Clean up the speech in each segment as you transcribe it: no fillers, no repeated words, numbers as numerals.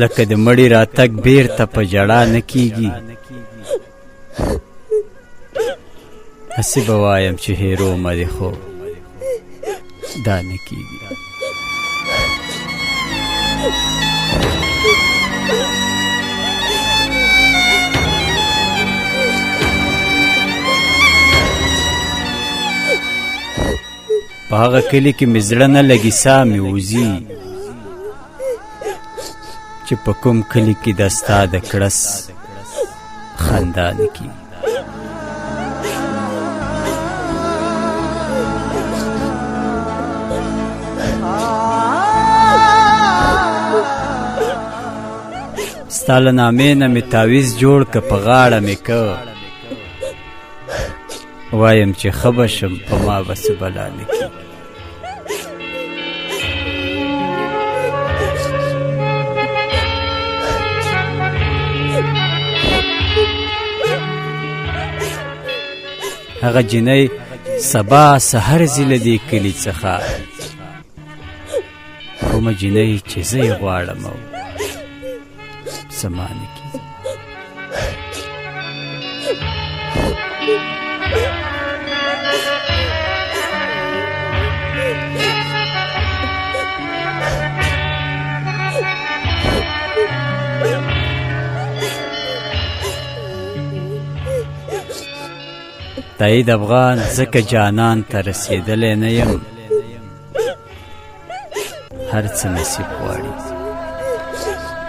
لکه د مړي راتګ بیرته په ژړا نه کیږي، هسې به وایم چې هیرو مه دې خو دا نه کیږي. په هغه کلي کې مې زړه نه لګي، ساه مې وځي چې په کوم کلي کې د ستا د کړس خندا نه کیږي. ستا له نامې نه مې تعویز جوړ که په غاړه مې که، وایم چې ښه به شم په ما به څه بلا نه کیږي. هغه جنۍ سبا سحر ځي له دې کلي څخه، کومه جنۍ چې زه یې غواړم او زما نه کیږي. تایید افغان ځکه جانان ته رسېدلی نه یم، هر څه نصیب غواړي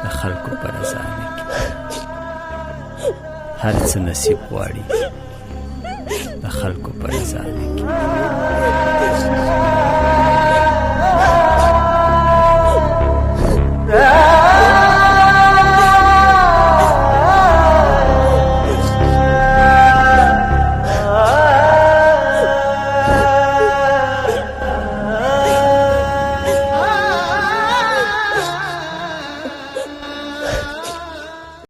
د خلکو په رضا نه کیږي. هر څه نصیب غواړي د خلکو په رضا نه کیږي.